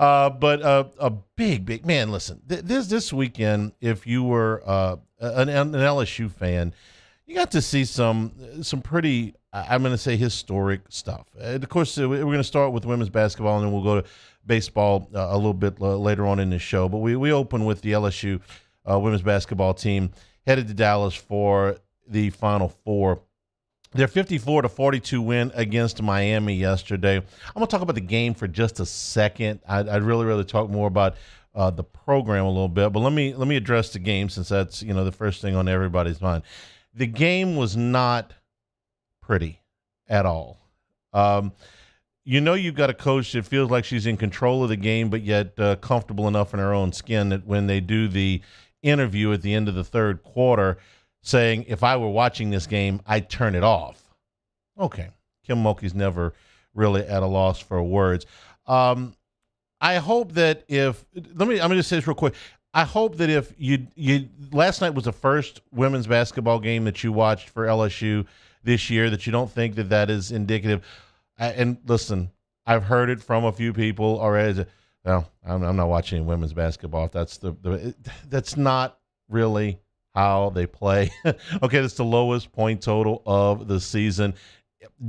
But a big man. Listen, this weekend, if you were an LSU fan, you got to see some pretty, I'm going to say, historic stuff. Of course, we're going to start with women's basketball, and then we'll go to baseball a little bit later on in the show. But we open with the LSU women's basketball team headed to Dallas for the Final Four. Their 54-42 win against Miami yesterday. I'm going to talk about the game for just a second. I'd really rather talk more about the program a little bit, but let me address the game since that's the first thing on everybody's mind. The game was not pretty at all. You've got a coach that feels like she's in control of the game, but yet comfortable enough in her own skin that when they do the interview at the end of the third quarter, saying, if I were watching this game, I'd turn it off. Okay. Kim Mulkey's never really at a loss for words. I hope that I'm going to say this real quick. I hope that if you last night was the first women's basketball game that you watched for LSU this year, that you don't think that is indicative. And listen, I've heard it from a few people already. Well, I'm not watching women's basketball. If that's not really how they play. Okay, that's the lowest point total of the season.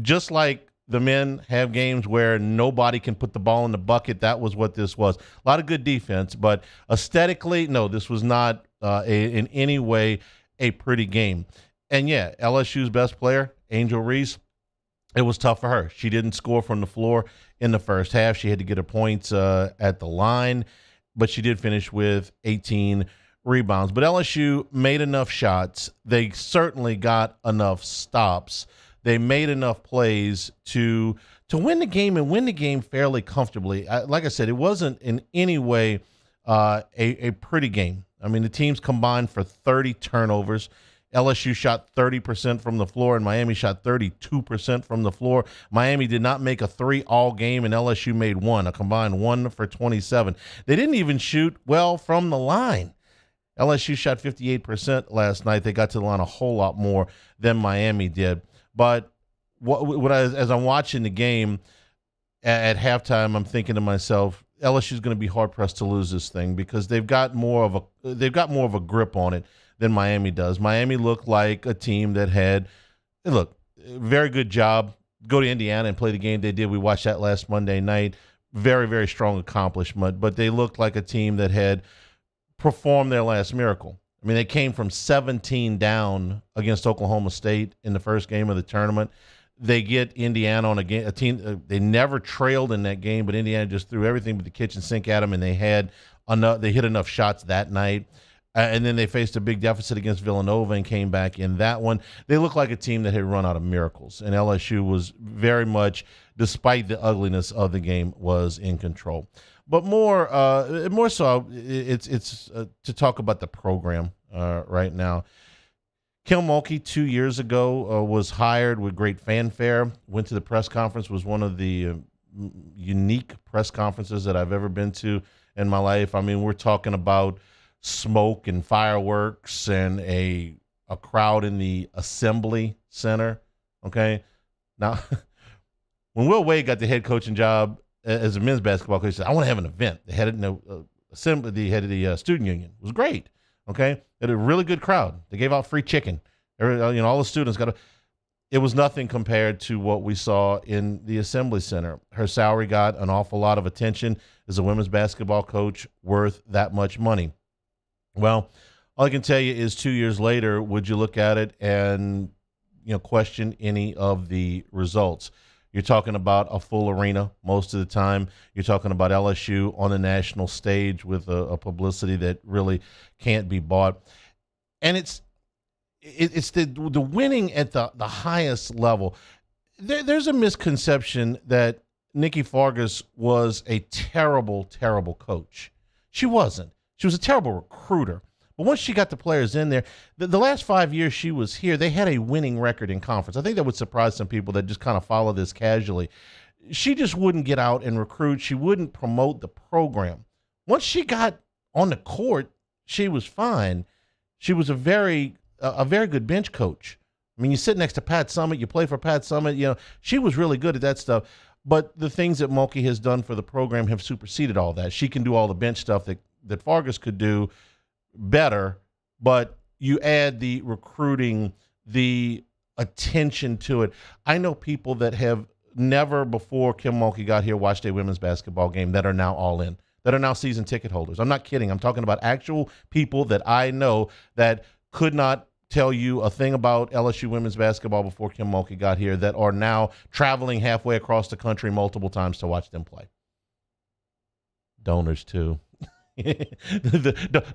Just like the men have games where nobody can put the ball in the bucket, that was what this was. A lot of good defense, but aesthetically, no, this was not in any way a pretty game. And yeah, LSU's best player, Angel Reese, it was tough for her. She didn't score from the floor in the first half. She had to get her points at the line, but she did finish with 18 rebounds. But LSU made enough shots. They certainly got enough stops. They made enough plays to win the game and win the game fairly comfortably. Like I said, it wasn't in any way a pretty game. I mean, the teams combined for 30 turnovers. LSU shot 30% from the floor, and Miami shot 32% from the floor. Miami did not make a three all game, and LSU made one, a combined 1 for 27. They didn't even shoot well from the line. LSU shot 58% last night. They got to the line a whole lot more than Miami did. But as I'm watching the game at halftime, I'm thinking to myself, LSU is going to be hard pressed to lose this thing because they've got more of a grip on it than Miami does. Miami looked like a team that had, very good job. Go to Indiana and play the game they did. We watched that last Monday night. Very, very strong accomplishment. But they looked like a team that had performed their last miracle. I mean, they came from 17 down against Oklahoma State in the first game of the tournament. They get Indiana on a team. They never trailed in that game, but Indiana just threw everything but the kitchen sink at them, and they hit enough shots that night. And then they faced a big deficit against Villanova and came back in that one. They looked like a team that had run out of miracles, and LSU was very much, despite the ugliness of the game, was in control. But more so, it's to talk about the program right now. Kim Mulkey 2 years ago was hired with great fanfare, went to the press conference, was one of the unique press conferences that I've ever been to in my life. I mean, we're talking about smoke and fireworks and a crowd in the Assembly Center, okay? Now, when Will Wade got the head coaching job as a men's basketball coach, he said, I want to have an event. They had it in the Assembly, the head of the student union. It was great, okay? They had a really good crowd. They gave out free chicken. All the students got it was nothing compared to what we saw in the Assembly Center. Her salary got an awful lot of attention. Is a women's basketball coach worth that much money? Well, all I can tell you is 2 years later, would you look at it and question any of the results? You're talking about a full arena most of the time. You're talking about LSU on the national stage with a publicity that really can't be bought. And it's the winning at the highest level. There's a misconception that Nikki Fargas was a terrible, terrible coach. She wasn't. She was a terrible recruiter. But once she got the players in there, the last 5 years she was here, they had a winning record in conference. I think that would surprise some people that just kind of follow this casually. She just wouldn't get out and recruit. She wouldn't promote the program. Once she got on the court, she was fine. She was a very good bench coach. I mean, you sit next to Pat Summitt, you play for Pat Summitt, she was really good at that stuff. But the things that Mulkey has done for the program have superseded all that. She can do all the bench stuff that Vargas could do better, but you add the recruiting, the attention to it. I know people that have never before Kim Mulkey got here watched a women's basketball game that are now all in, that are now season ticket holders. I'm not kidding. I'm talking about actual people that I know that could not tell you a thing about LSU women's basketball before Kim Mulkey got here that are now traveling halfway across the country multiple times to watch them play. Donors, too.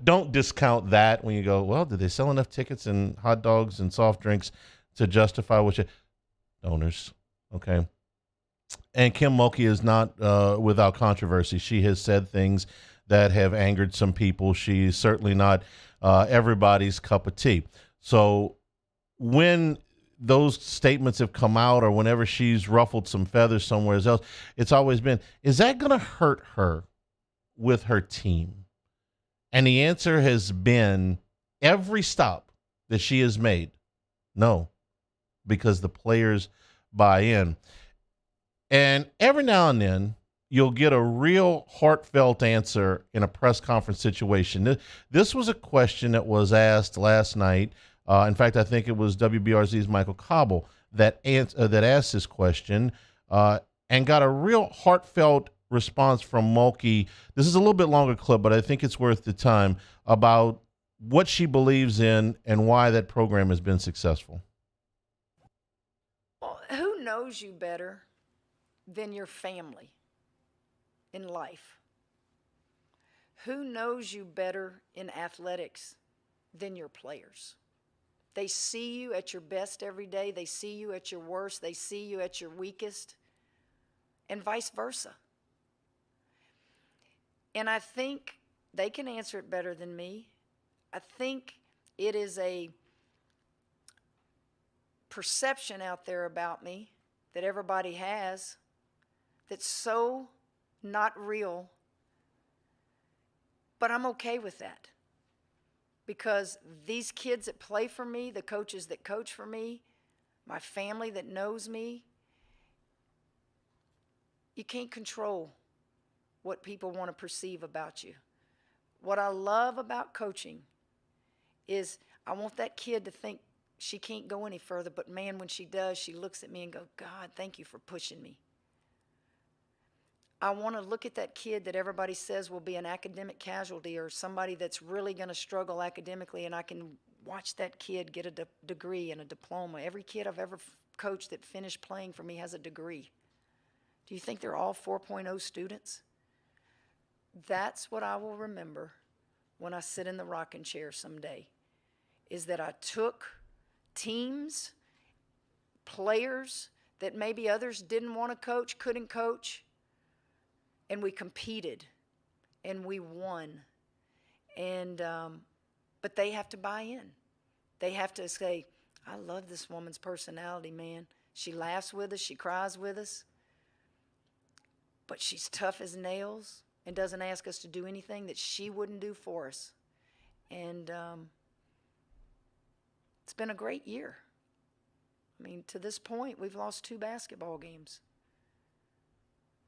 Don't discount that when you go, well, did they sell enough tickets and hot dogs and soft drinks to justify what you donors, okay? And Kim Mulkey is not without controversy. She has said things that have angered some people. She's certainly not everybody's cup of tea. So when those statements have come out or whenever she's ruffled some feathers somewhere else, it's always been, is that going to hurt her with her team? And the answer has been every stop that she has made, no, because the players buy in. And every now and then you'll get a real heartfelt answer in a press conference situation. This was a question that was asked last night. In fact, I think it was WBRZ's Michael Cobble that asked this question and got a real heartfelt response from Mulkey. This is a little bit longer clip, but I think it's worth the time, about what she believes in and why that program has been successful. Well, who knows you better than your family in life? Who knows you better in athletics than your players? They see you at your best every day. They see you at your worst. They see you at your weakest, and vice versa. And I think they can answer it better than me. I think it is a perception out there about me that everybody has that's so not real. But I'm okay with that, because these kids that play for me, the coaches that coach for me, my family that knows me, you can't control what people want to perceive about you. What I love about coaching is I want that kid to think she can't go any further, but man, when she does, she looks at me and goes, God, thank you for pushing me. I want to look at that kid that everybody says will be an academic casualty or somebody that's really going to struggle academically, and I can watch that kid get a degree and a diploma. Every kid I've ever coached that finished playing for me has a degree. Do you think they're all 4.0 students? That's what I will remember when I sit in the rocking chair someday, is that I took teams, players that maybe others didn't want to coach, couldn't coach, and we competed, and we won. And but they have to buy in. They have to say, I love this woman's personality, man. She laughs with us, she cries with us, but she's tough as nails and doesn't ask us to do anything that she wouldn't do for us. And it's been a great year. I mean, to this point, we've lost 2 basketball games.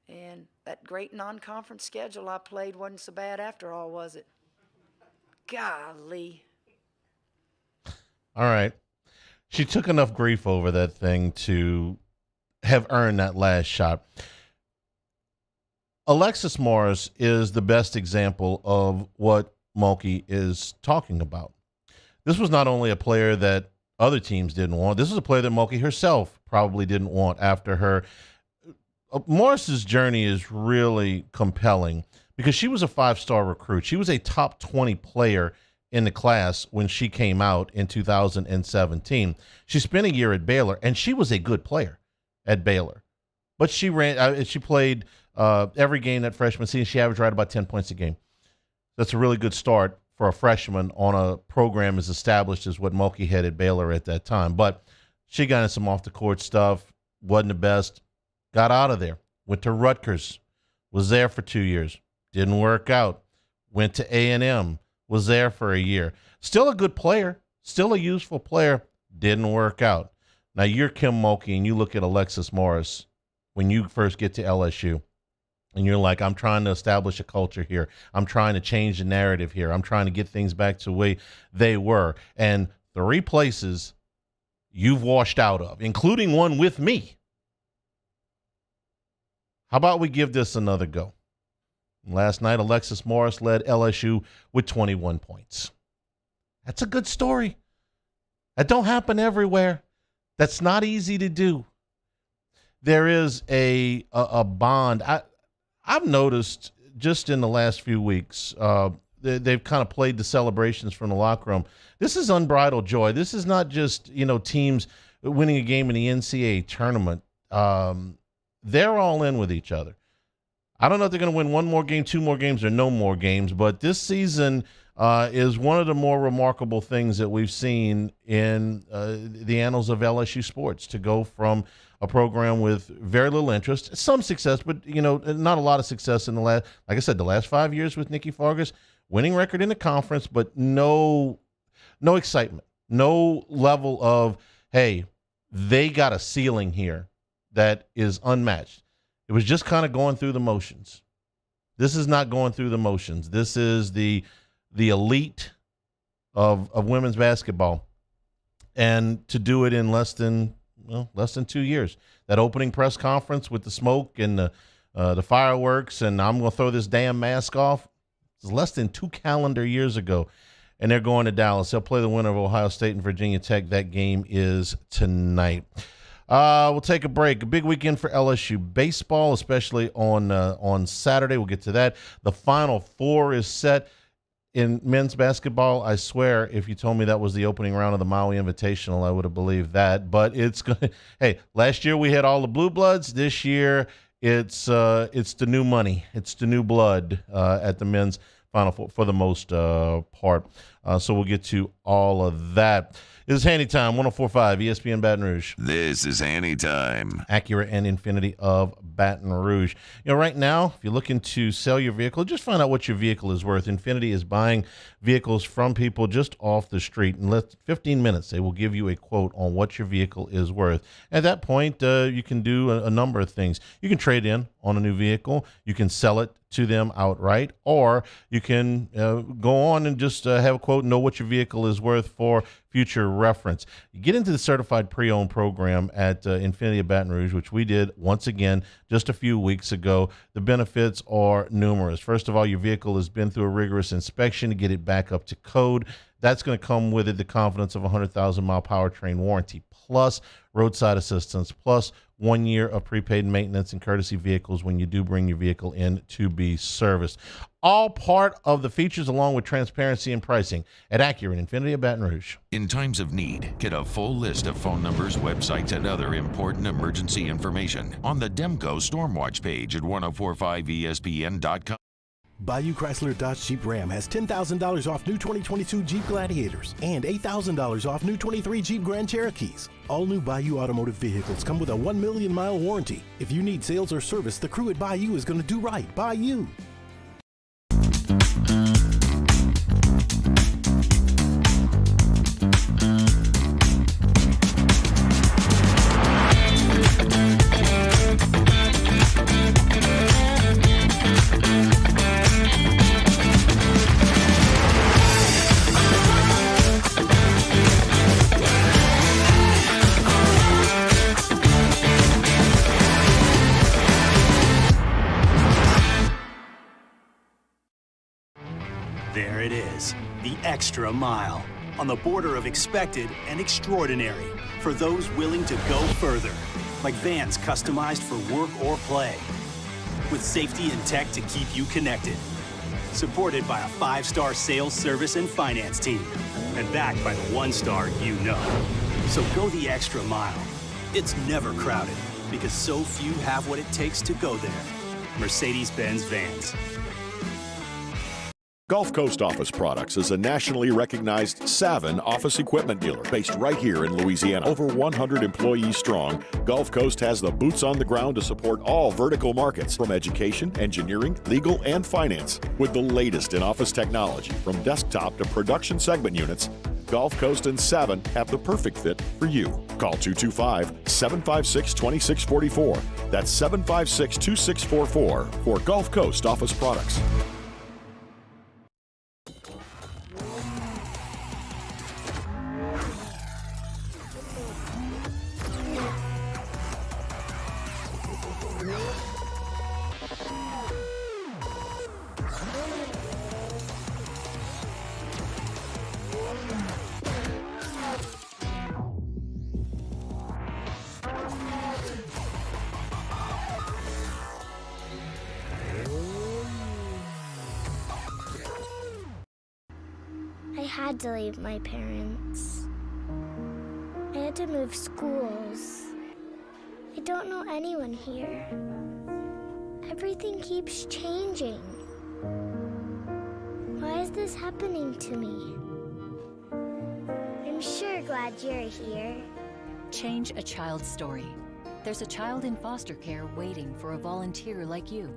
And that great non-conference schedule I played wasn't so bad after all, was it? Golly. All right. She took enough grief over that thing to have earned that last shot. Alexis Morris is the best example of what Mulkey is talking about. This was not only a player that other teams didn't want. This was a player that Mulkey herself probably didn't want after her. Morris's journey is really compelling because she was a 5-star recruit. She was a top 20 player in the class when she came out in 2017. She spent a year at Baylor, and she was a good player at Baylor. But she played every game that freshman season. She averaged right about 10 points a game. That's a really good start for a freshman on a program as established as what Mulkey had at Baylor at that time. But she got in some off-the-court stuff, wasn't the best, got out of there, went to Rutgers, was there for 2 years, didn't work out, went to A&M, was there for a year. Still a good player, still a useful player, didn't work out. Now you're Kim Mulkey and you look at Alexis Morris. when you first get to LSU. And you're like, I'm trying to establish a culture here. I'm trying to change the narrative here. I'm trying to get things back to the way they were. And 3 places you've washed out of, including one with me. How about we give this another go? Last night, Alexis Morris led LSU with 21 points. That's a good story. That don't happen everywhere. That's not easy to do. There is a bond. I've noticed just in the last few weeks, they've kind of played the celebrations from the locker room. This is unbridled joy. This is not just, teams winning a game in the NCAA tournament. They're all in with each other. I don't know if they're going to win 1 more game, 2 more games, or no more games, but this season is one of the more remarkable things that we've seen in the annals of LSU sports, to go from a program with very little interest, some success, but, not a lot of success in the last, like I said, the last 5 years with Nikki Fargas, winning record in the conference, but no excitement, no level of, hey, they got a ceiling here that is unmatched. It was just kind of going through the motions. This is not going through the motions. This is the elite of women's basketball. And to do it in less than 2 years. That opening press conference with the smoke and the fireworks, and I'm going to throw this damn mask off, it's less than 2 calendar years ago. And they're going to Dallas. They'll play the winner of Ohio State and Virginia Tech. That game is tonight. We'll take a break. A big weekend for LSU baseball, especially on Saturday. We'll get to that. The Final Four is set in men's basketball. I swear, if you told me that was the opening round of the Maui Invitational, I would have believed that. But it's going. Hey, last year we had all the blue bloods. This year it's the new money. It's the new blood at the men's Final Four for the most part. So we'll get to all of that. This is Hanny Time, 104.5 ESPN Baton Rouge. This is Hanny Time. Acura and Infinity of Baton Rouge. Right now, if you're looking to sell your vehicle, just find out what your vehicle is worth. Infinity is buying vehicles from people just off the street. In 15 minutes, they will give you a quote on what your vehicle is worth. At that point, you can do a number of things. You can trade in on a new vehicle. You can sell it to them outright, or you can go on and just have a quote and know what your vehicle is worth for future reference. You get into the certified pre-owned program at Infinity of Baton Rouge, which we did once again just a few weeks ago. The benefits are numerous. First of all, your vehicle has been through a rigorous inspection to get it back up to code. That's going to come with it the confidence of a 100,000-mile powertrain warranty, plus roadside assistance, plus 1 year of prepaid maintenance and courtesy vehicles when you do bring your vehicle in to be serviced. All part of the features, along with transparency and pricing at Acura and Infinity of Baton Rouge. In times of need, get a full list of phone numbers, websites, and other important emergency information on the Demco Stormwatch page at 1045ESPN.com. Bayou Chrysler Dodge Jeep Ram has $10,000 off new 2022 Jeep Gladiators and $8,000 off new 23 Jeep Grand Cherokees. All new Bayou automotive vehicles come with a 1 million mile warranty. If you need sales or service, the crew at Bayou is going to do right by you. There it is, the extra mile, on the border of expected and extraordinary for those willing to go further, like vans customized for work or play, with safety and tech to keep you connected, supported by a 5-star sales, service, and finance team, and backed by the 1-star you know. So go the extra mile. It's never crowded, because so few have what it takes to go there. Mercedes-Benz Vans. Gulf Coast Office Products is a nationally recognized Savin office equipment dealer based right here in Louisiana. Over 100 employees strong, Gulf Coast has the boots on the ground to support all vertical markets, from education, engineering, legal, and finance. With the latest in office technology, from desktop to production segment units, Gulf Coast and Savin have the perfect fit for you. Call 225-756-2644. That's 756-2644 for Gulf Coast Office Products. I had to leave my parents. I had to move schools. I don't know anyone here. Everything keeps changing. Why is this happening to me? I'm sure glad you're here. Change a child's story. There's a child in foster care waiting for a volunteer like you.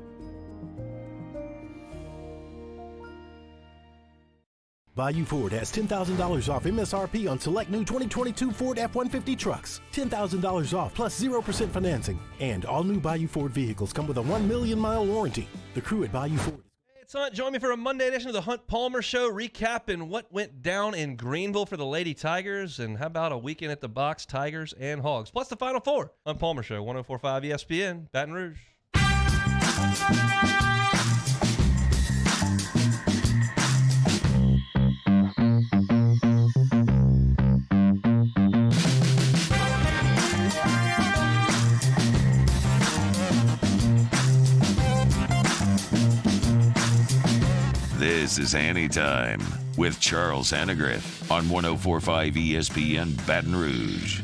Bayou Ford has $10,000 off MSRP on select new 2022 Ford F-150 trucks. $10,000 off plus 0% financing. And all new Bayou Ford vehicles come with a 1 million mile warranty. The crew at Bayou Ford. It's Hunt. Join me for a Monday edition of the Hunt Palmer Show, recapping what went down in Greenville for the Lady Tigers, and how about a weekend at the box, Tigers and Hogs, plus the Final Four. Hunt Palmer Show, 104.5 ESPN, Baton Rouge. This is Hanny Time with Charles Hannegriff on 104.5 ESPN Baton Rouge.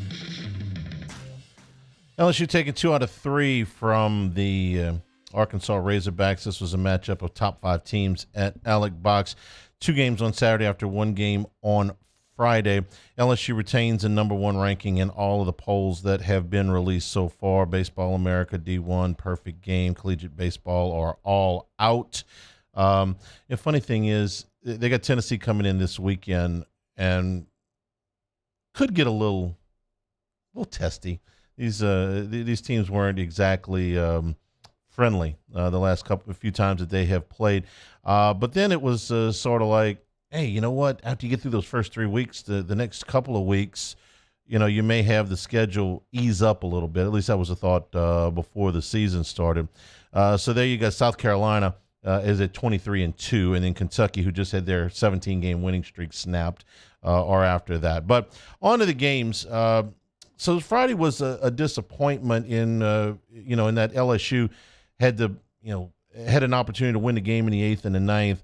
LSU taking 2 out of 3 from the Arkansas Razorbacks. This was a matchup of top 5 teams at Alec Box. 2 games on Saturday after 1 game on Friday. LSU retains a number 1 ranking in all of the polls that have been released so far. Baseball America, D1, Perfect Game, Collegiate Baseball are all out. The funny thing is, they got Tennessee coming in this weekend and could get a little testy. These teams weren't exactly friendly the last few times that they have played. But then it was sort of like, hey, you know what? After you get through those first 3 weeks, the next couple of weeks, you may have the schedule ease up a little bit. At least that was a thought before the season started. So there you got South Carolina. Is at 23-2, and then Kentucky, who just had their 17-game winning streak snapped, are after that. But on to the games. So Friday was a disappointment in in that LSU had had an opportunity to win the game in the 8th and the 9th,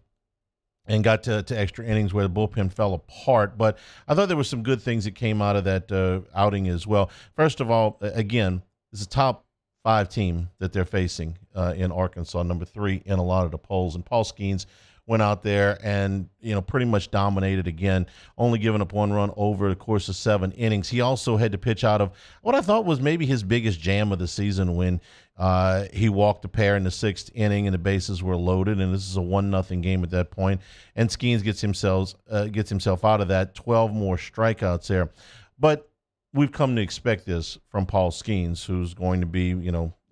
and got to extra innings where the bullpen fell apart. But I thought there were some good things that came out of that outing as well. First of all, again, it's a top 5 team that they're facing in Arkansas, number 3 in a lot of the polls. And Paul Skeens went out there and, pretty much dominated again, only giving up 1 run over the course of 7 innings. He also had to pitch out of what I thought was maybe his biggest jam of the season when he walked a pair in the 6th inning and the bases were loaded, and this is a 1-0 game at that point. And Skeens gets himself out of that, 12 more strikeouts there. But we've come to expect this from Paul Skeens, who's going to be,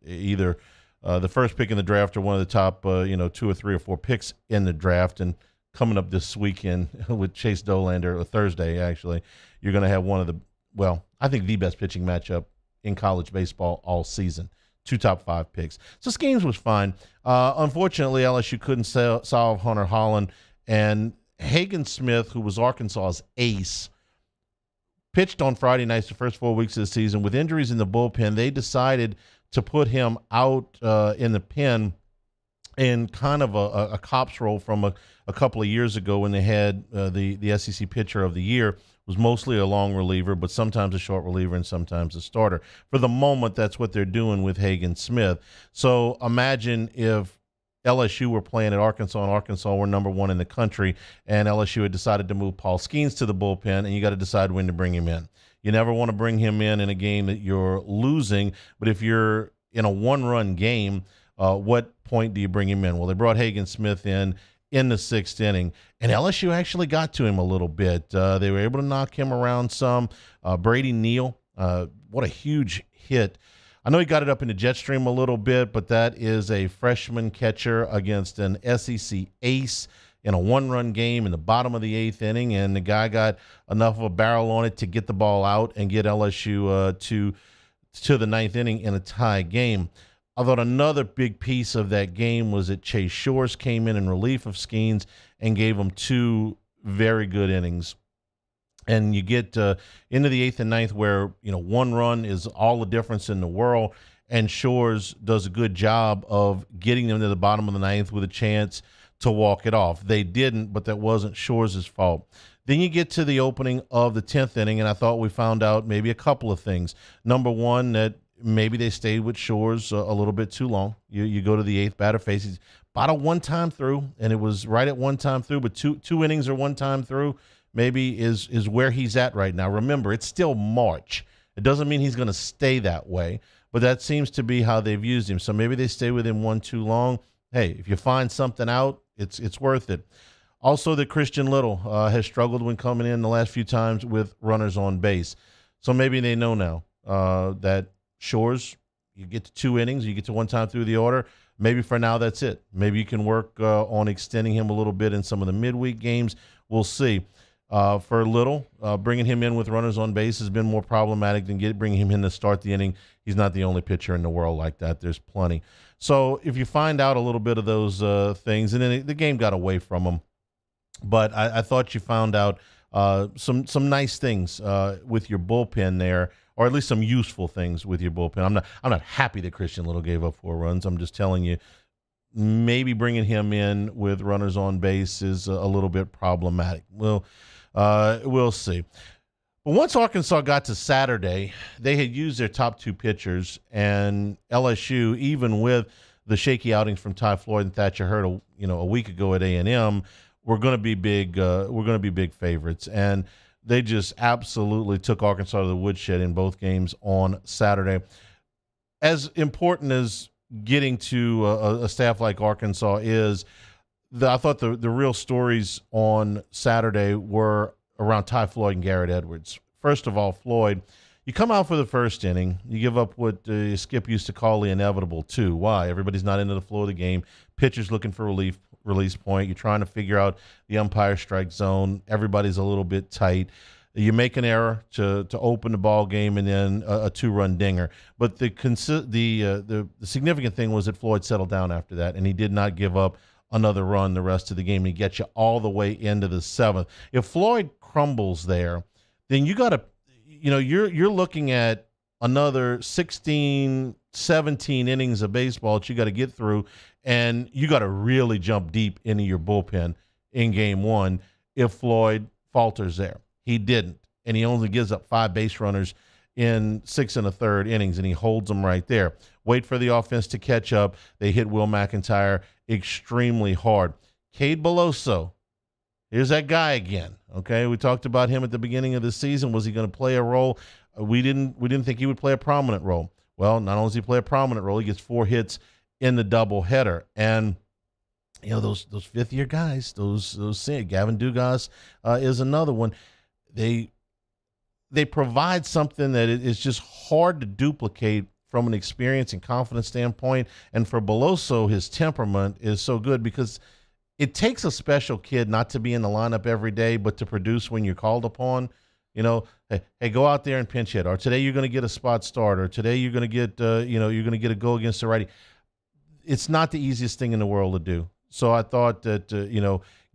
either the first pick in the draft or one of the top, 2 or 3 or 4 picks in the draft. And coming up this weekend with Chase Dolander, or Thursday, actually, you're going to have one of I think the best pitching matchup in college baseball all season. 2 top 5 picks. So Skeens was fine. Unfortunately, LSU couldn't solve Hunter Holland. And Hagen Smith, who was Arkansas's ace, pitched on Friday nights the first 4 weeks of the season. With injuries in the bullpen, they decided to put him out in the pen in kind of a cop's role from a couple of years ago when they had the SEC Pitcher of the Year. It was mostly a long reliever, but sometimes a short reliever and sometimes a starter. For the moment, that's what they're doing with Hagen Smith. So imagine if LSU were playing at Arkansas, and Arkansas were number 1 in the country, and LSU had decided to move Paul Skeens to the bullpen, and you got to decide when to bring him in. You never want to bring him in a game that you're losing, but if you're in a 1-run game, what point do you bring him in? Well, they brought Hagen Smith in, in the 6th inning, and LSU actually got to him a little bit. They were able to knock him around some. Brady Neal, what a huge hit. I know he got it up in the jet stream a little bit, but that is a freshman catcher against an SEC ace in a 1-run game in the bottom of the 8th inning, and the guy got enough of a barrel on it to get the ball out and get LSU to the 9th inning in a tie game. I thought another big piece of that game was that Chase Shores came in relief of Skeens and gave him 2 very good innings. And you get into the 8th and 9th where, 1 run is all the difference in the world, and Shores does a good job of getting them to the bottom of the 9th with a chance to walk it off. They didn't, but that wasn't Shores' fault. Then you get to the opening of the 10th inning, and I thought we found out maybe a couple of things. Number one, that maybe they stayed with Shores a little bit too long. You go to the 8th batter phase. He's about a 1-time through, and it was right at 1-time through, but two innings or 1-time through maybe is where he's at right now. Remember, it's still March. It doesn't mean he's going to stay that way, but that seems to be how they've used him. So maybe they stay with him 1 too long. Hey, if you find something out, it's worth it. Also, that Christian Little has struggled when coming in the last few times with runners on base. So maybe they know now that Shores, you get to 2 innings, you get to 1 time through the order. Maybe for now that's it. Maybe you can work on extending him a little bit in some of the midweek games. We'll see. For Little, bringing him in with runners on base has been more problematic than bringing him in to start the inning. He's not the only pitcher in the world like that. There's plenty. So if you find out a little bit of those things, and then the game got away from him, but I thought you found out some nice things with your bullpen there, or at least some useful things with your bullpen. I'm not happy that Christian Little gave up 4 runs. I'm just telling you, maybe bringing him in with runners on base is a little bit problematic. We'll see. But once Arkansas got to Saturday, they had used their top 2 pitchers, and LSU, even with the shaky outings from Ty Floyd and Thatcher Hurd, a week ago at A&M, were going to be big. We're going to be big favorites, and they just absolutely took Arkansas to the woodshed in both games on Saturday. As important as getting to a staff like Arkansas is, I thought the real stories on Saturday were around Ty Floyd and Garrett Edwards. First of all, Floyd, you come out for the first inning, you give up what Skip used to call the inevitable 2. Why? Everybody's not into the flow of the game. Pitcher's looking for release point. You're trying to figure out the umpire strike zone. Everybody's a little bit tight. You make an error to open the ball game, and then a 2-run dinger. But the significant thing was that Floyd settled down after that, and he did not give up another run the rest of the game. He gets you all the way into the 7th. If Floyd crumbles there, then you got to, you're looking at another 16, 17 innings of baseball that you got to get through, and you got to really jump deep into your bullpen in game 1 if Floyd falters there. He didn't, and he only gives up 5 base runners in 6 1/3 innings, and he holds them right there. Wait for the offense to catch up. They hit Will McIntyre extremely hard. Cade Beloso, here's that guy again. Okay, we talked about him at the beginning of the season. Was he going to play a role? We didn't think he would play a prominent role. Well, not only does he play a prominent role, he gets 4 hits in the doubleheader. And those 5th-year guys, those Gavin Dugas is another one. They provide something that is just hard to duplicate from an experience and confidence standpoint. And for Beloso, his temperament is so good because it takes a special kid not to be in the lineup every day, but to produce when you're called upon. Hey, go out there and pinch hit. Or today you're going to get a spot start. Or today you're going to get, you're going to get a go against the righty. It's not the easiest thing in the world to do. So I thought that,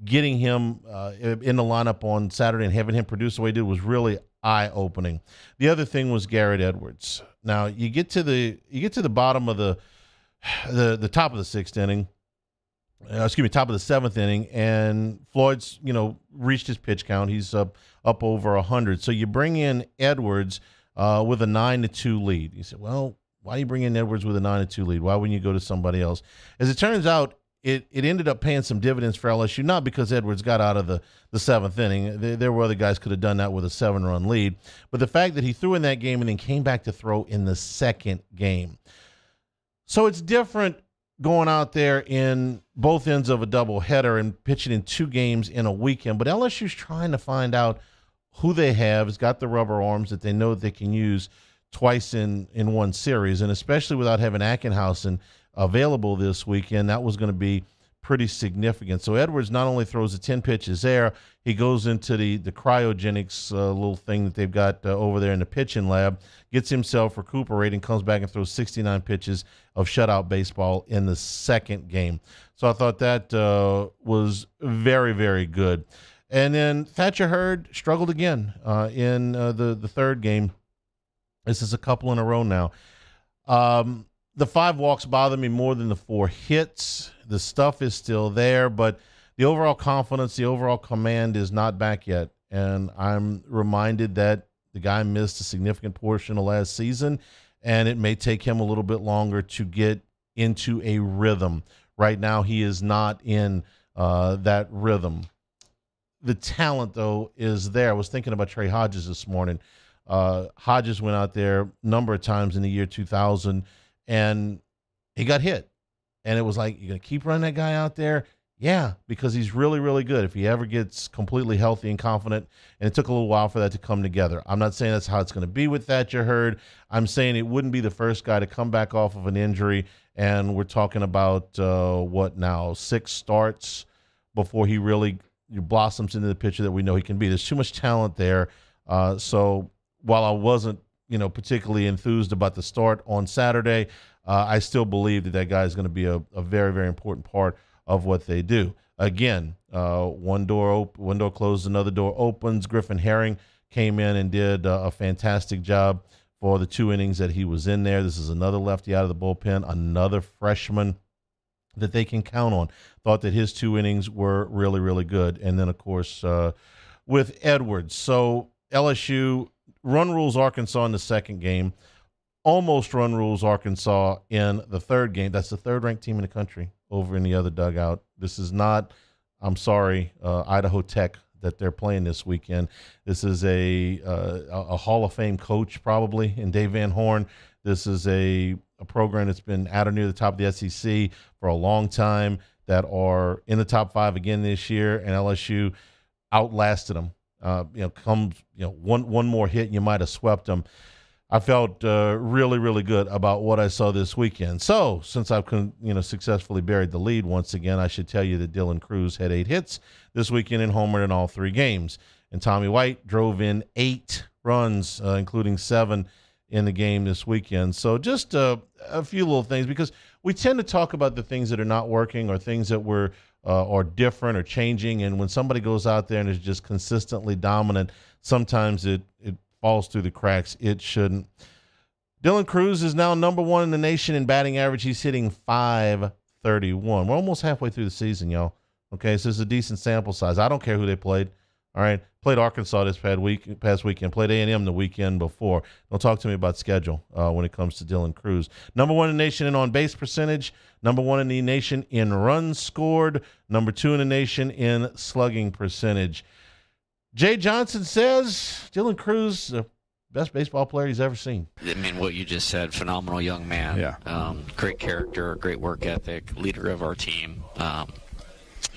getting him in the lineup on Saturday and having him produce the way he did was really eye-opening. The other thing was Garrett Edwards. Now you get to the bottom of the top of the 6th inning. Top of the 7th inning, and Floyd's reached his pitch count. He's up over 100. So you bring in Edwards with a 9-2 lead. You say, well, why do you bring in Edwards with a 9-2 lead? Why wouldn't you go to somebody else? As it turns out, it ended up paying some dividends for LSU, not because Edwards got out of the 7th inning. There were other guys could have done that with a 7-run lead. But the fact that he threw in that game and then came back to throw in the 2nd game. So it's different going out there in both ends of a doubleheader and pitching in 2 games in a weekend, but LSU's trying to find out who they have. Has got the rubber arms that they know they can use twice in one series, and especially without having Ackenhausen available this weekend, that was going to be pretty significant. So Edwards not only throws the 10 pitches there, he goes into the cryogenics little thing that they've got over there in the pitching lab, gets himself recuperating, comes back and throws 69 pitches of shutout baseball in the second game. So I thought that was very, very good. And then Thatcher Hurd struggled again in the third game. This is a couple in a row now. The 5 walks bother me more than the 4 hits. The stuff is still there, but the overall confidence, the overall command is not back yet. And I'm reminded that the guy missed a significant portion of last season, and it may take him a little bit longer to get into a rhythm. Right now, he is not in that rhythm. The talent, though, is there. I was thinking about Trey Hodges this morning. Hodges went out there a number of times in the year 2000, and he got hit. And it was like, you're going to keep running that guy out there? Yeah, because he's really, really good if he ever gets completely healthy and confident, and it took a little while for that to come together. I'm not saying that's how it's going to be with Thatcher Hurd. I'm saying it wouldn't be the first guy to come back off of an injury, and we're talking about, 6 starts before he really blossoms into the pitcher that we know he can be. There's too much talent there. So while I wasn't, particularly enthused about the start on Saturday, I still believe that guy is going to be a very, very important part of what they do. Again, one door closed, another door opens. Griffin Herring came in and did a fantastic job for the 2 innings that he was in there. This is another lefty out of the bullpen, another freshman that they can count on. Thought that his 2 innings were really, really good. And then, of course, with Edwards. So LSU run rules Arkansas in the second game, almost run rules Arkansas in the third game. That's the 3rd-ranked team in the country over in the other dugout. This is not, Idaho Tech that they're playing this weekend. This is a Hall of Fame coach probably in Dave Van Horn. This is a program that's been at or near the top of the SEC for a long time, that are in the top 5 again this year, and LSU outlasted them. One more hit and you might have swept them. I felt really, really good about what I saw this weekend. So since I've successfully buried the lead once again, I should tell you that Dylan Cruz had 8 hits this weekend and homered in all 3 games. And Tommy White drove in 8 runs, including 7 in the game this weekend. So just a few little things, because we tend to talk about the things that are not working or things that were are different or changing. And when somebody goes out there and is just consistently dominant, sometimes it falls through the cracks. It shouldn't. Dylan Cruz is now number 1 in the nation in batting average. He's hitting .531. We're almost halfway through the season, y'all. Okay, so it's a decent sample size. I don't care who they played. All right, played Arkansas this past weekend. Played A&M the weekend before. Don't talk to me about schedule when it comes to Dylan Cruz. Number 1 in the nation in on-base percentage. Number 1 in the nation in runs scored. Number 2 in the nation in slugging percentage. Jay Johnson says Dylan Cruz, the best baseball player he's ever seen. I mean, what you just said, phenomenal young man. Yeah. Great character, great work ethic, leader of our team.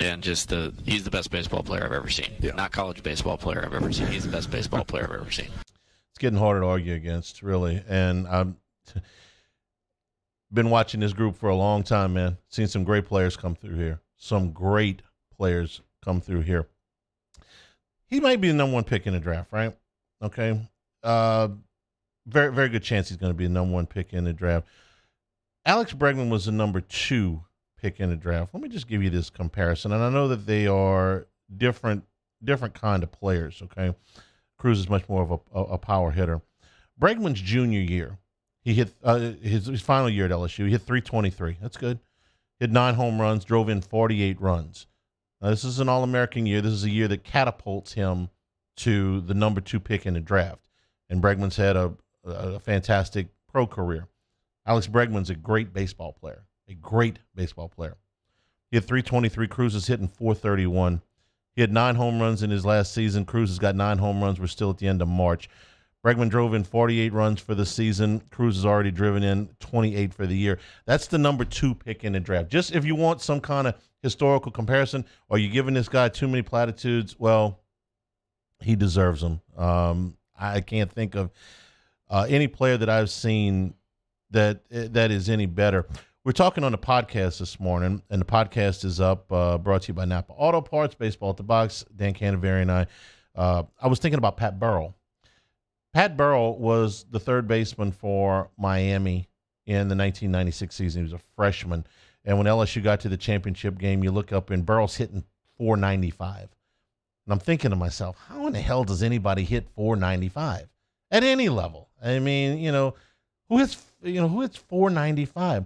And he's the best baseball player I've ever seen. Yeah. Not college baseball player I've ever seen. He's the best baseball player I've ever seen. It's getting harder to argue against, really. And I've been watching this group for a long time, man. Seen some great players come through here. Some great players come through here. He might be the number 1 pick in the draft, right? Okay. Very, very good chance he's going to be the number 1 pick in the draft. Alex Bregman was the number 2 pick in the draft. Let me just give you this comparison. And I know that they are different kind of players, okay? Cruz is much more of a power hitter. Bregman's junior year, he hit his final year at LSU. He hit .323. That's good. Hit 9 home runs, drove in 48 runs. Now, this is an All-American year. This is a year that catapults him to the number 2 pick in the draft. And Bregman's had a fantastic pro career. Alex Bregman's a great baseball player. A great baseball player. He had .323. Cruz is hitting .431. He had 9 home runs in his last season. Cruz has got 9 home runs. We're still at the end of March. Bregman drove in 48 runs for the season. Cruz has already driven in 28 for the year. That's the number 2 pick in the draft. Just if you want some kind of historical comparison, or you're giving this guy too many platitudes, well, he deserves them. I can't think of any player that I've seen that is any better. We're talking on the podcast this morning, and the podcast is up, brought to you by Napa Auto Parts, Baseball at the Box, Dan Canaveri and I was thinking about Pat Burrell. Pat Burrell was the third baseman for Miami in the 1996 season. He was a freshman. And when LSU got to the championship game, you look up and Burrell's hitting .495. And I'm thinking to myself, how in the hell does anybody hit .495 at any level? I mean, who hits .495?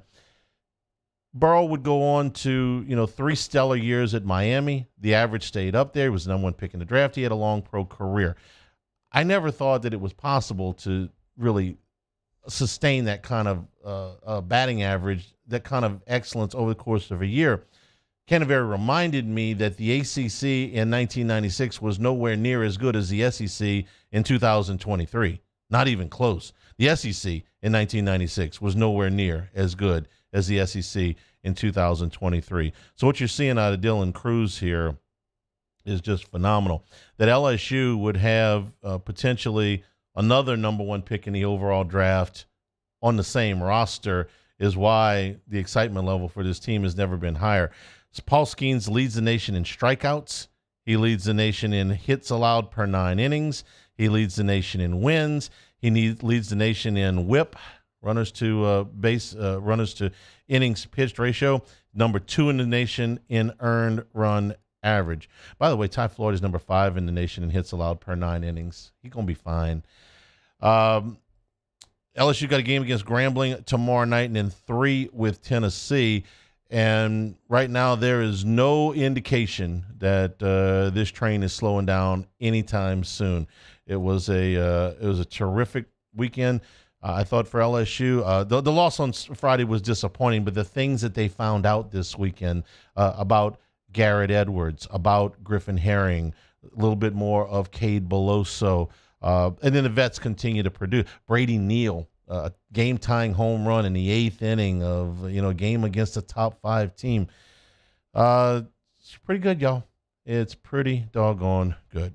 Burrell would go on to, 3 stellar years at Miami. The average stayed up there. He was the number 1 pick in the draft. He had a long pro career. I never thought that it was possible to really sustain that kind of batting average, that kind of excellence over the course of a year. Canaveri reminded me that the ACC in 1996 was nowhere near as good as the SEC in 2023. Not even close. The SEC in 1996 was nowhere near as good as the SEC in 2023. So what you're seeing out of Dylan Cruz here is just phenomenal. That LSU would have potentially another number 1 pick in the overall draft on the same roster is why the excitement level for this team has never been higher. So Paul Skeens leads the nation in strikeouts. He leads the nation in hits allowed per 9 innings. He leads the nation in wins. He leads the nation in WHIP, runners to innings pitched ratio. Number 2 in the nation in earned run average. By the way, Ty Floyd is number 5 in the nation in hits allowed per 9 innings. He's going to be fine. LSU got a game against Grambling tomorrow night and then 3 with Tennessee. And right now there is no indication that this train is slowing down anytime soon. It was a terrific weekend. I thought for LSU, the loss on Friday was disappointing, but the things that they found out this weekend about Garrett Edwards, about Griffin Herring, a little bit more of Cade Beloso, and then the vets continue to produce. Brady Neal, game-tying home run in the 8th inning of a game against a top 5 team. It's pretty good, y'all. It's pretty doggone good.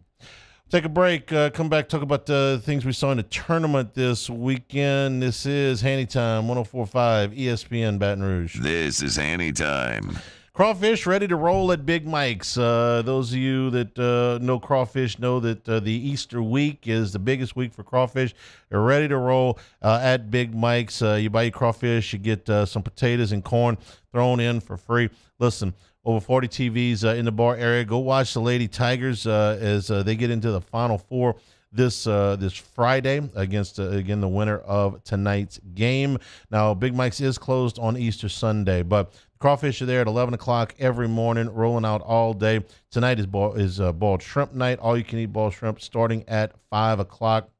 Take a break. Come back, talk about the things we saw in the tournament this weekend. This is Hanny Time, 104.5 ESPN Baton Rouge. This is Hanny Time. Crawfish ready to roll at Big Mike's. Those of you that know crawfish know that the Easter week is the biggest week for crawfish. They're ready to roll at Big Mike's. You buy your crawfish, you get some potatoes and corn thrown in for free. Listen, over 40 TVs in the bar area. Go watch the Lady Tigers as they get into the Final Four this Friday against, again, the winner of tonight's game. Now, Big Mike's is closed on Easter Sunday, but crawfish are there at 11 o'clock every morning, rolling out all day. Tonight is boiled shrimp night. All you can eat boiled shrimp starting at 5 o'clock.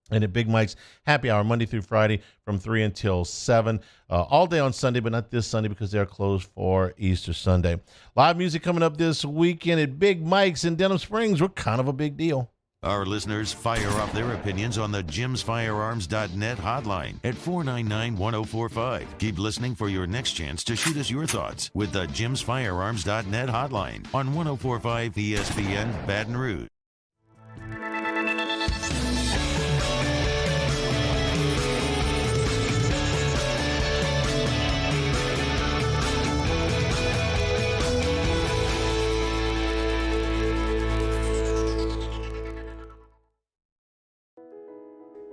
And at Big Mike's, happy hour Monday through Friday from 3 until 7. All day on Sunday, but not this Sunday because they're closed for Easter Sunday. Live music coming up this weekend at Big Mike's in Denham Springs. We're kind of a big deal. Our listeners fire up their opinions on the jimsfirearms.net hotline at 499-1045. Keep listening for your next chance to shoot us your thoughts with the jimsfirearms.net hotline on 104.5 ESPN Baton Rouge.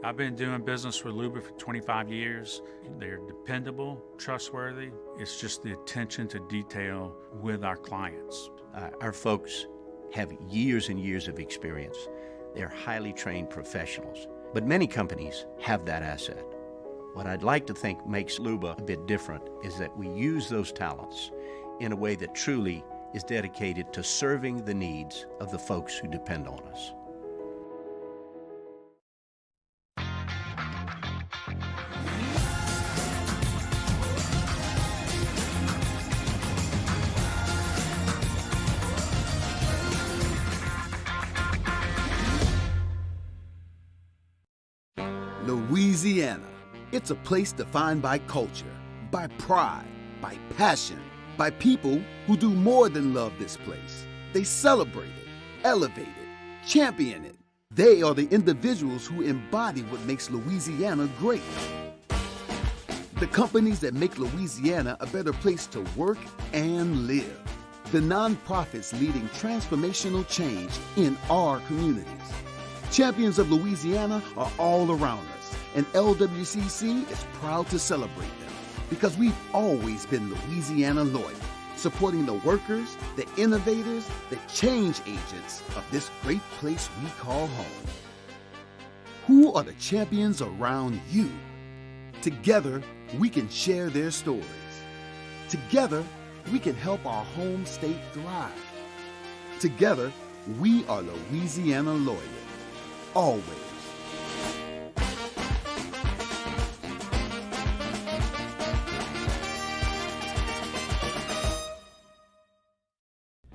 I've been doing business with Luba for 25 years. They're dependable, trustworthy. It's just the attention to detail with our clients. Our folks have years and years of experience. They're highly trained professionals, but many companies have that asset. What I'd like to think makes Luba a bit different is that we use those talents in a way that truly is dedicated to serving the needs of the folks who depend on us. Louisiana. It's a place defined by culture, by pride, by passion, by people who do more than love this place. They celebrate it, elevate it, champion it. They are the individuals who embody what makes Louisiana great. The companies that make Louisiana a better place to work and live. The nonprofits leading transformational change in our communities. Champions of Louisiana are all around us, and LWCC is proud to celebrate them because we've always been Louisiana loyal, supporting the workers, the innovators, the change agents of this great place we call home. Who are the champions around you? Together, we can share their stories. Together, we can help our home state thrive. Together, we are Louisiana loyal. Always.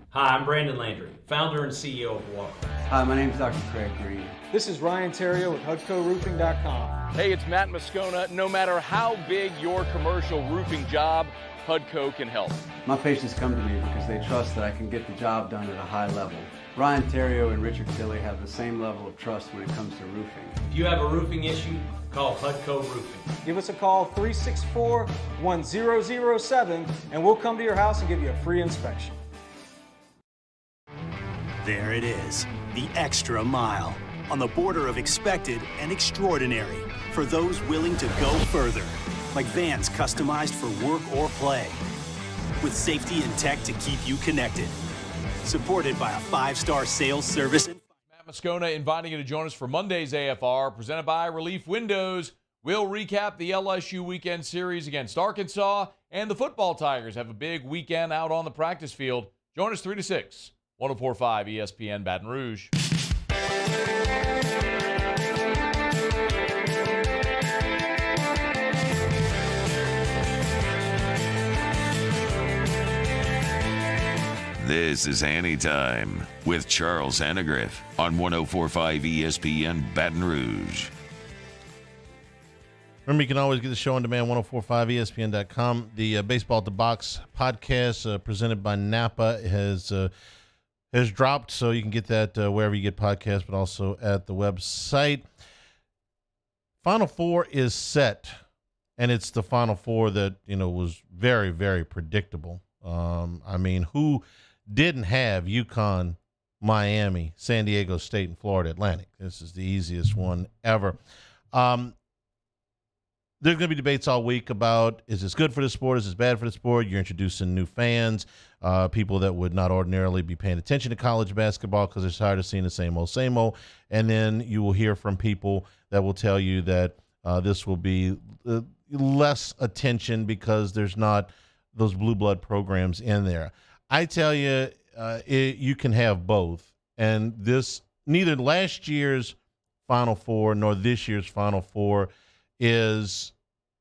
Hi, I'm Brandon Landry, founder and CEO of Walker. Hi, my name is Dr. Craig Green. This is Ryan Terrio with HUDCORoofing.com. Hey, it's Matt Moscona. No matter how big your commercial roofing job, HUDCO can help. My patients come to me because they trust that I can get the job done at a high level. Ryan Terrio and Richard Tilley have the same level of trust when it comes to roofing. If you have a roofing issue, call HUDCO Roofing. Give us a call, 364-1007, and we'll come to your house and give you a free inspection. There it is, the extra mile, on the border of expected and extraordinary, for those willing to go further, like vans customized for work or play, with safety and tech to keep you connected, supported by a 5-star sales service. Matt Moscona inviting you to join us for Monday's AFR, presented by Relief Windows. We'll recap the LSU weekend series against Arkansas, and the football Tigers have a big weekend out on the practice field. Join us 3 to 6. 104.5 ESPN Baton Rouge. This is Hanny Time with Charles Annegriff on 104.5 ESPN Baton Rouge. Remember, you can always get the show on demand, 1045ESPN.com. The Baseball at the Box podcast presented by Napa has dropped, so you can get that wherever you get podcasts, but also at the website. Final Four is set, and it's the Final Four that, was very, very predictable. I mean, who didn't have UConn, Miami, San Diego State, and Florida Atlantic? This is the easiest one ever. There's going to be debates all week about, is this good for the sport? Is this bad for the sport? You're introducing new fans, people that would not ordinarily be paying attention to college basketball because they're tired of seeing the same old, same old. And then you will hear from people that will tell you that this will be less attention because there's not those blue blood programs in there. I tell you, you can have both. And neither last year's Final Four nor this year's Final Four is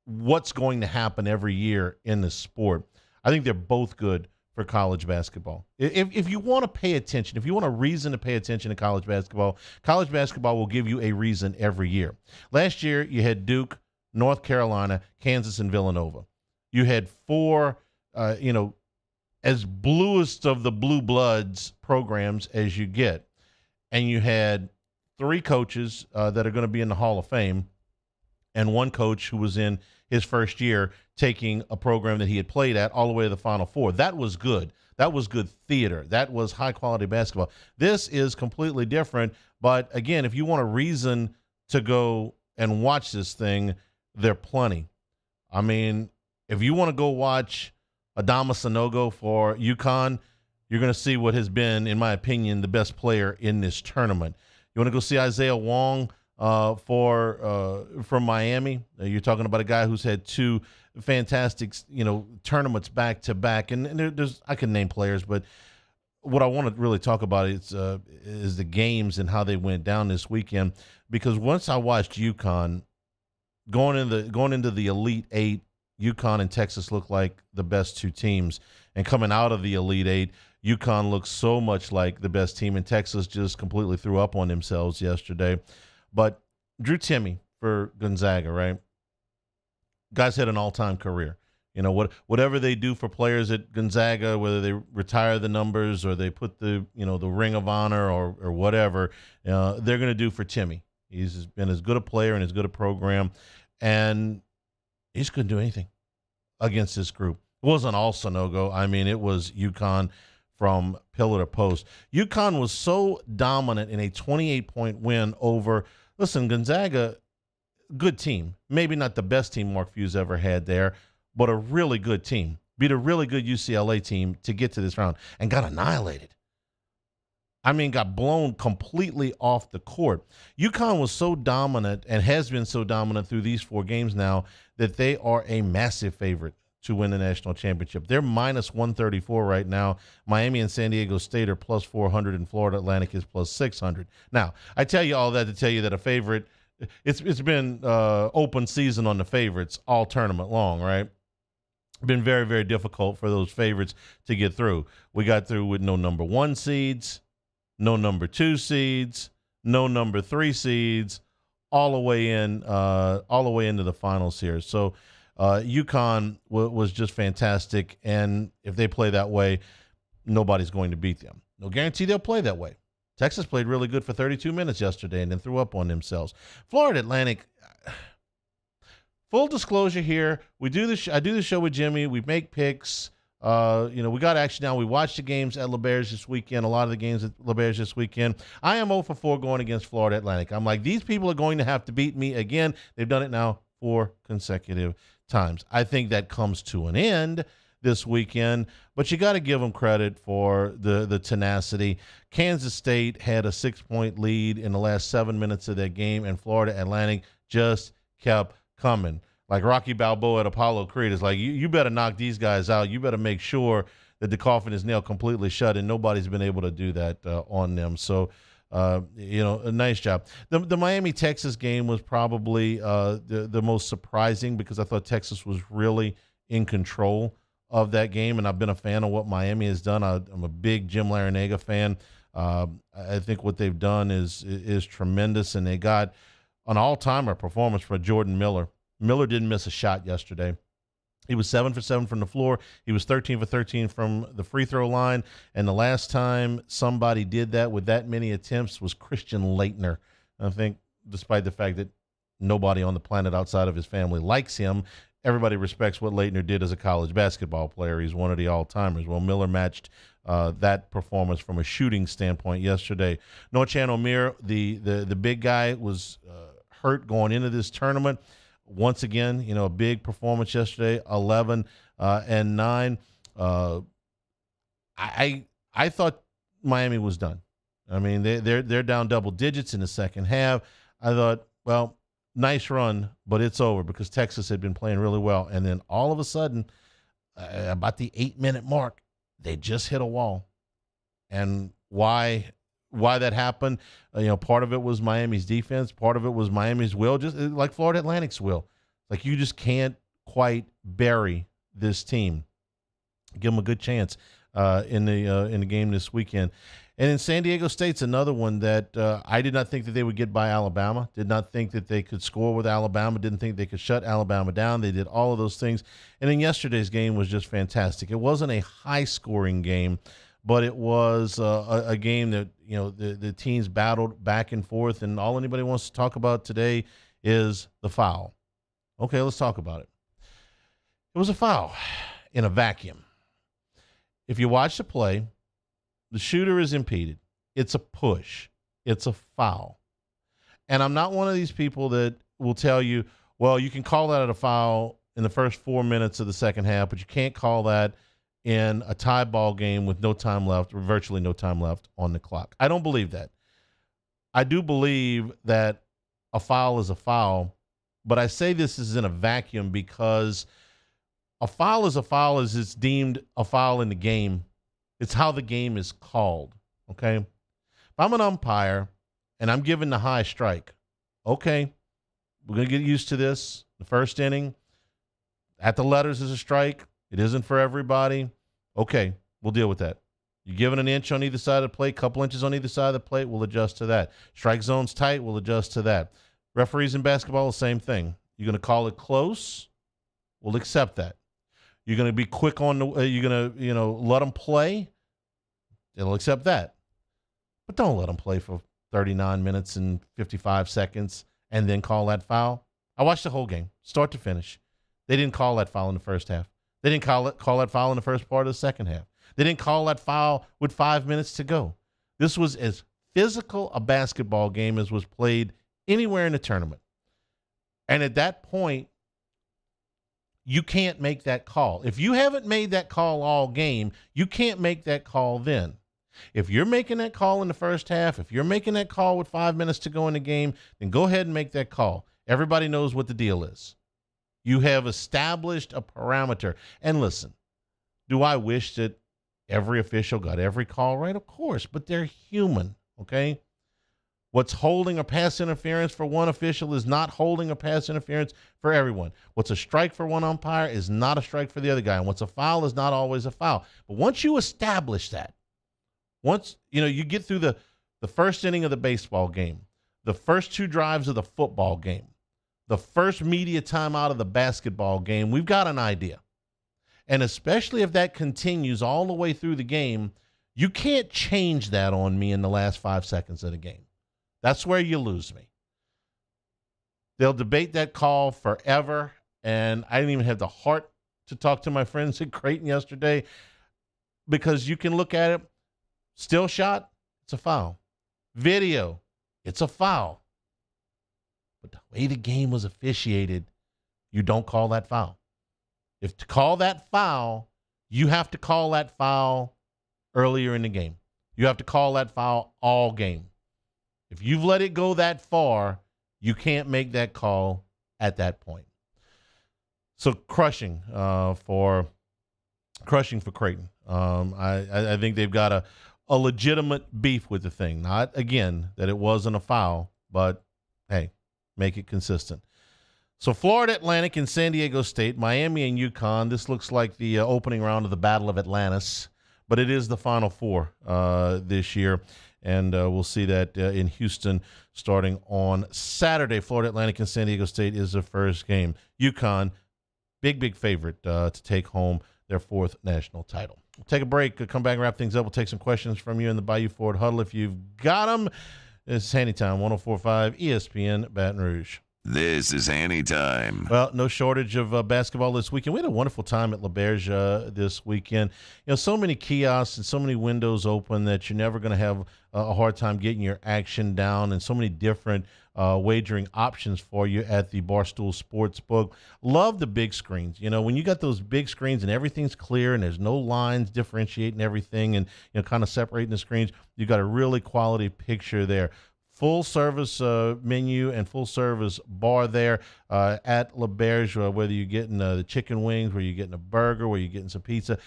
what's going to happen every year in the sport. I think they're both good for college basketball. If you want to pay attention, if you want a reason to pay attention to college basketball will give you a reason every year. Last year, you had Duke, North Carolina, Kansas, and Villanova. You had four, as bluest of the blue bloods programs as you get. And you had three coaches that are going to be in the Hall of Fame, and one coach who was in his first year taking a program that he had played at all the way to the Final Four. That was good. That was good theater. That was high-quality basketball. This is completely different, but, again, if you want a reason to go and watch this thing, there are plenty. I mean, if you want to go watch Adama Sanogo for UConn, you're going to see what has been, in my opinion, the best player in this tournament. You want to go see Isaiah Wong from Miami? You're talking about a guy who's had two fantastic, tournaments back to back. And there's I can name players, but what I want to really talk about is the games and how they went down this weekend. Because once I watched UConn going into the Elite Eight, UConn and Texas looked like the best two teams, and coming out of the Elite Eight, UConn looks so much like the best team, and Texas just completely threw up on themselves yesterday. But Drew Timme for Gonzaga, right? Guys had an all-time career. You know, whatever they do for players at Gonzaga, whether they retire the numbers or they put the Ring of Honor or whatever, they're going to do for Timmy. He's been as good a player and as good a program, and he just couldn't do anything against this group. It wasn't all Sonogo. I mean, it was UConn from pillar to post. UConn was so dominant in a 28-point win over, listen, Gonzaga, good team. Maybe not the best team Mark Few's ever had there, but a really good team. Beat a really good UCLA team to get to this round and got annihilated. I mean, got blown completely off the court. UConn was so dominant and has been so dominant through these 4 games now that they are a massive favorite to win the national championship. They're minus 134 right now. Miami and San Diego State are plus 400, and Florida Atlantic is plus 600. Now, I tell you all that to tell you that a favorite, it's been open season on the favorites all tournament long, right? Been very, very difficult for those favorites to get through. We got through with no number 1 seeds, no number 2 seeds, no number 3 seeds, all the way into the finals here. So UConn was just fantastic, and if they play that way, nobody's going to beat them. No guarantee they'll play that way. Texas played really good for 32 minutes yesterday and then threw up on themselves. Florida Atlantic, full disclosure here, I do the show with Jimmy. We make picks. We got action now. We watched the games at LeBears this weekend, a lot of the games at LeBears this weekend. I am 0 for 4 going against Florida Atlantic. I'm like, these people are going to have to beat me again. They've done it now 4 consecutive times. I think that comes to an end this weekend, but you got to give them credit for the tenacity. Kansas State had a 6-point lead in the last 7 minutes of that game, and Florida Atlantic just kept coming. Like Rocky Balboa at Apollo Creed is like, you better knock these guys out. You better make sure that the coffin is nailed completely shut, and nobody's been able to do that on them. So, a nice job. The Miami-Texas game was probably the most surprising because I thought Texas was really in control of that game, and I've been a fan of what Miami has done. I'm a big Jim Larinaga fan. I think what they've done is tremendous, and they got an all-timer performance for Jordan Miller. Miller didn't miss a shot yesterday. He was 7 for 7 from the floor. He was 13 for 13 from the free throw line. And the last time somebody did that with that many attempts was Christian Laettner. I think despite the fact that nobody on the planet outside of his family likes him, everybody respects what Laettner did as a college basketball player. He's one of the all-timers. Well, Miller matched that performance from a shooting standpoint yesterday. Norchan Omier, the big guy, was hurt going into this tournament. Once again, a big performance yesterday, 11 and 9. I thought Miami was done. I mean, they're down double digits in the second half. I thought, well, nice run, but it's over because Texas had been playing really well. And then all of a sudden, about the 8-minute mark, they just hit a wall. And why that happened, part of it was Miami's defense. Part of it was Miami's will, just like Florida Atlantic's will. Like, you just can't quite bury this team. Give them a good chance in the game this weekend. And in San Diego State's another one that I did not think that they would get by Alabama. Did not think that they could score with Alabama. Didn't think they could shut Alabama down. They did all of those things. And then yesterday's game was just fantastic. It wasn't a high-scoring game, but it was a game that, the teams battled back and forth, and all anybody wants to talk about today is the foul. Okay, let's talk about it. It was a foul in a vacuum. If you watch the play, the shooter is impeded. It's a push. It's a foul. And I'm not one of these people that will tell you, well, you can call that a foul in the first 4 minutes of the second half, but you can't call that in a tie ball game with no time left, or virtually no time left on the clock. I don't believe that. I do believe that a foul is a foul, but I say this is in a vacuum because a foul is a foul as it's deemed a foul in the game. It's how the game is called, okay? If I'm an umpire and I'm given the high strike, okay, we're going to get used to this. The first inning, at the letters is a strike. It isn't for everybody. Okay, we'll deal with that. You're given an inch on either side of the plate, couple inches on either side of the plate, we'll adjust to that. Strike zone's tight, we'll adjust to that. Referees in basketball, the same thing. You're going to call it close, we'll accept that. You're going to be quick on the you're going to, let them play, they'll accept that. But don't let them play for 39 minutes and 55 seconds and then call that foul. I watched the whole game, start to finish. They didn't call that foul in the first half. They didn't call that foul in the first part of the second half. They didn't call that foul with 5 minutes to go. This was as physical a basketball game as was played anywhere in the tournament. And at that point, you can't make that call. If you haven't made that call all game, you can't make that call then. If you're making that call in the first half, if you're making that call with 5 minutes to go in the game, then go ahead and make that call. Everybody knows what the deal is. You have established a parameter. And listen, do I wish that every official got every call right? Of course, but they're human, okay? What's holding a pass interference for one official is not holding a pass interference for everyone. What's a strike for one umpire is not a strike for the other guy. And what's a foul is not always a foul. But once you establish that, once you get through the first inning of the baseball game, the first 2 drives of the football game, the first media timeout of the basketball game, we've got an idea. And especially if that continues all the way through the game, you can't change that on me in the last 5 seconds of the game. That's where you lose me. They'll debate that call forever, and I didn't even have the heart to talk to my friends at Creighton yesterday because you can look at it, still shot, it's a foul. Video, it's a foul. But the way the game was officiated, you don't call that foul. If to call that foul, you have to call that foul earlier in the game. You have to call that foul all game. If you've let it go that far, you can't make that call at that point. So crushing for Creighton. I think they've got a legitimate beef with the thing. Not, again, that it wasn't a foul, but, hey, make it consistent. So Florida Atlantic and San Diego State, Miami and UConn. This looks like the opening round of the Battle of Atlantis, but it is the Final Four this year. And we'll see that in Houston starting on Saturday. Florida Atlantic and San Diego State is the first game. UConn, big favorite to take home their 4th national title. We'll take a break. We'll come back and wrap things up. We'll take some questions from you in the Bayou Ford Huddle if you've got them. It's Hanny Time, 104.5 ESPN Baton Rouge. This is Hanny Time. Well, no shortage of basketball this weekend. We had a wonderful time at LaBerge this weekend. So many kiosks and so many windows open that you're never going to have a hard time getting your action down, and so many different wagering options for you at the Barstool Sportsbook. Love the big screens. When you got those big screens and everything's clear and there's no lines differentiating everything and kind of separating the screens, you got a really quality picture there. Full service menu and full service bar there at LaBerge, whether you're getting the chicken wings, whether you're getting a burger, whether you're getting some pizza,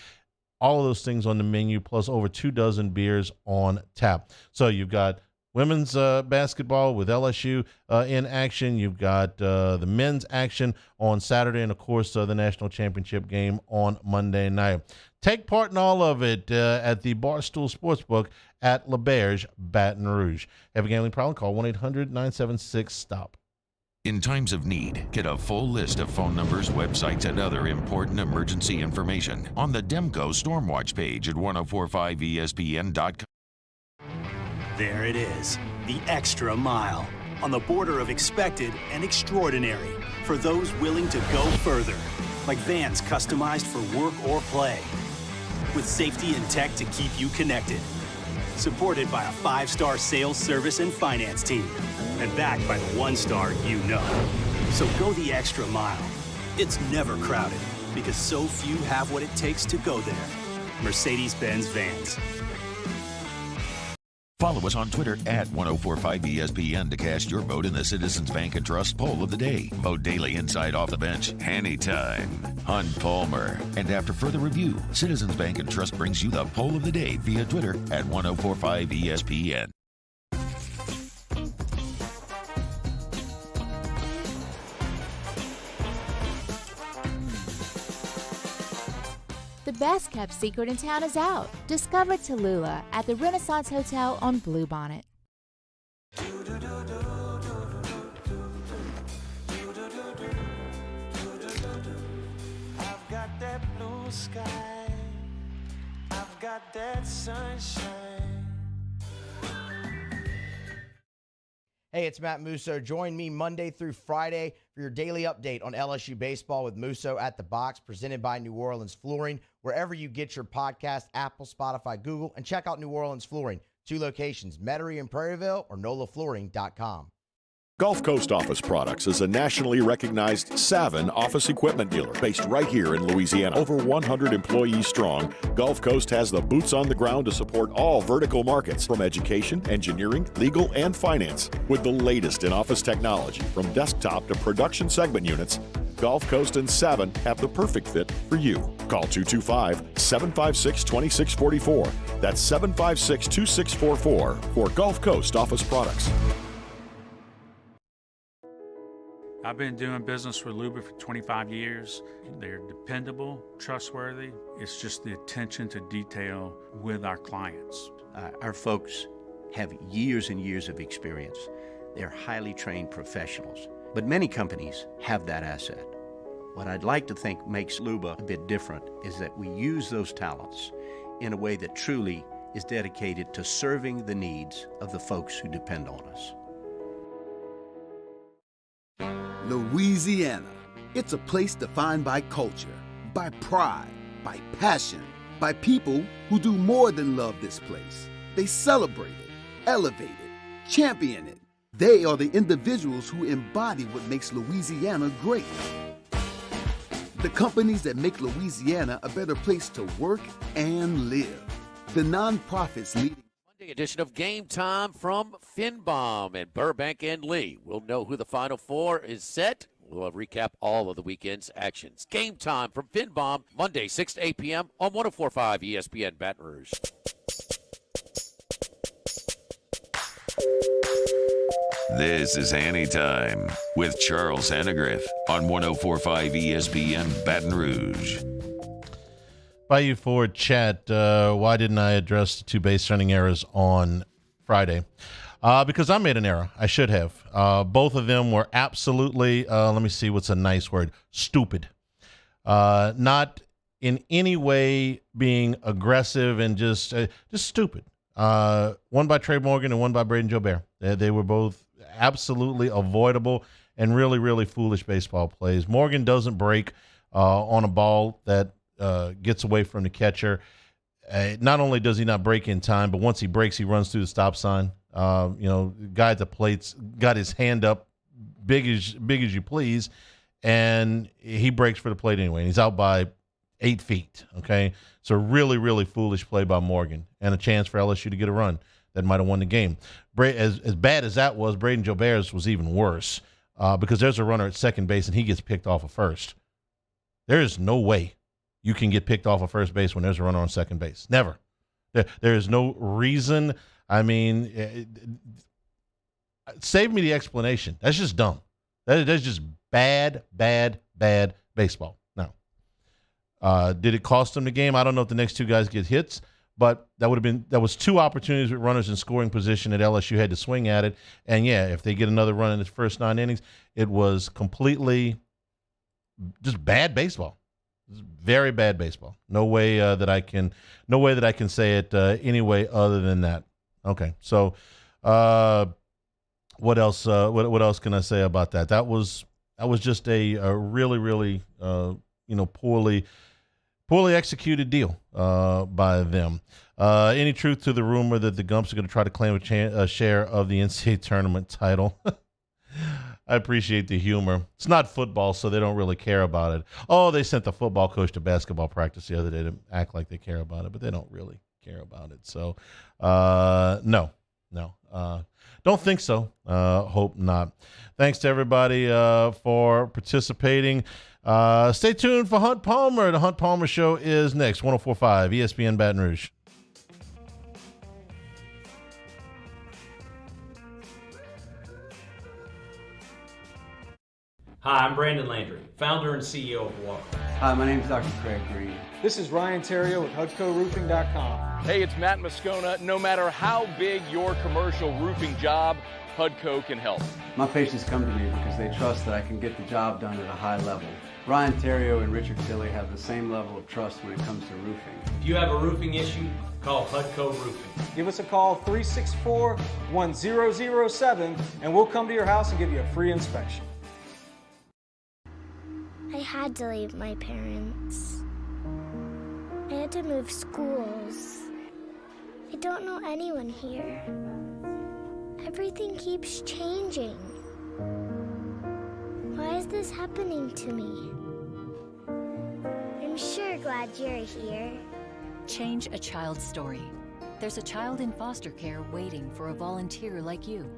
all of those things on the menu, plus over 24 beers on tap. So you've got women's basketball with LSU in action. You've got the men's action on Saturday, and, of course, the national championship game on Monday night. Take part in all of it at the Barstool Sportsbook at LaBerge, Baton Rouge. Have a gambling problem? Call 1-800-976-STOP. In times of need, get a full list of phone numbers, websites, and other important emergency information on the Demco Stormwatch page at 1045ESPN.com. There it is, the extra mile, on the border of expected and extraordinary, for those willing to go further, like vans customized for work or play, with safety and tech to keep you connected, supported by a 5-star sales, service, and finance team, and backed by the 1-star you know. So go the extra mile. It's never crowded, because so few have what it takes to go there. Mercedes-Benz Vans. Follow us on Twitter at 1045ESPN to cast your vote in the Citizens Bank and Trust Poll of the Day. Vote daily inside Off the Bench, Hanny Time, Hunt Palmer. And after further review, Citizens Bank and Trust brings you the Poll of the Day via Twitter at 1045ESPN. The best kept secret in town is out. Discover Tallulah at the Renaissance Hotel on Bluebonnet. blue sky. I've got that sunshine. Hey, it's Matt Musso. Join me Monday through Friday for your daily update on LSU baseball with Musso at the Box, presented by New Orleans Flooring, wherever you get your podcast, Apple, Spotify, Google, and check out New Orleans Flooring. 2 locations, Metairie and Prairieville, or NOLAFlooring.com. Gulf Coast Office Products is a nationally recognized Savin office equipment dealer based right here in Louisiana. Over 100 employees strong, Gulf Coast has the boots on the ground to support all vertical markets, from education, engineering, legal, and finance. With the latest in office technology, from desktop to production segment units, Gulf Coast and Savin have the perfect fit for you. Call 225-756-2644. That's 756-2644 for Gulf Coast Office Products. I've been doing business with Luba for 25 years. They're dependable, trustworthy. It's just the attention to detail with our clients. Our folks have years and years of experience. They're highly trained professionals. But many companies have that asset. What I'd like to think makes Luba a bit different is that we use those talents in a way that truly is dedicated to serving the needs of the folks who depend on us. Louisiana. It's a place defined by culture, by pride, by passion, by people who do more than love this place. They celebrate it, elevate it, champion it. They are the individuals who embody what makes Louisiana great. The companies that make Louisiana a better place to work and live. The nonprofits leading Monday edition of Game Time from Finbom and Burbank and Lee. We'll know who the Final Four is set. We'll recap all of the weekend's actions. Game Time from Finbom, Monday, 6 to 8 p.m. on 104.5 ESPN Baton Rouge. This is Hanny Time with Charles Annegriff on 104.5 ESPN Baton Rouge. Bayou Ford chat, why didn't I address the 2 base running errors on Friday? Because I made an error. I should have. Both of them were absolutely, let me see what's a nice word, stupid. Not in any way being aggressive and just stupid. One by Trey Morgan and one by Braden Jobert. They were both absolutely avoidable and really, really foolish baseball plays. Morgan doesn't break on a ball that gets away from the catcher. Not only does he not break in time, but once he breaks, he runs through the stop sign. Guy at the plate's got his hand up big as you please, and he breaks for the plate anyway. And he's out by 8 feet. Okay, so really, really foolish play by Morgan, and a chance for LSU to get a run that might have won the game. As bad as that was, Braden Jobert's was even worse because there's a runner at second base and he gets picked off of first. There is no way you can get picked off of first base when there's a runner on second base. Never. There is no reason. I mean, save me the explanation. That's just dumb. That's just bad baseball. Now, did it cost them the game? I don't know if the next 2 guys get hits, but that was 2 opportunities with runners in scoring position that LSU had to swing at it. And yeah, if they get another run in the first 9 innings, it was completely just bad baseball. Very bad baseball. No way that I can say it any way other than that. Okay, so what else? What else can I say about that? That was just a really, really poorly executed deal by them. Any truth to the rumor that the Gumps are going to try to claim a share of the NCAA tournament title? I appreciate the humor. It's not football, so they don't really care about it. Oh, they sent the football coach to basketball practice the other day to act like they care about it, but they don't really care about it. So, no. Don't think so. Hope not. Thanks to everybody for participating. Stay tuned for Hunt Palmer. The Hunt Palmer Show is next, 104.5 ESPN Baton Rouge. Hi, I'm Brandon Landry, founder and CEO of Walker. Hi, my name is Dr. Craig Green. This is Ryan Terrio with HUDCORoofing.com. Hey, it's Matt Moscona. No matter how big your commercial roofing job, HUDCO can help. My patients come to me because they trust that I can get the job done at a high level. Ryan Terrio and Richard Tilley have the same level of trust when it comes to roofing. If you have a roofing issue, call Hudco Roofing. Give us a call 364-1007 and we'll come to your house and give you a free inspection. I had to leave my parents. I had to move schools. I don't know anyone here. Everything keeps changing. Why is this happening to me? I'm sure glad you're here. Change a child's story. There's a child in foster care waiting for a volunteer like you.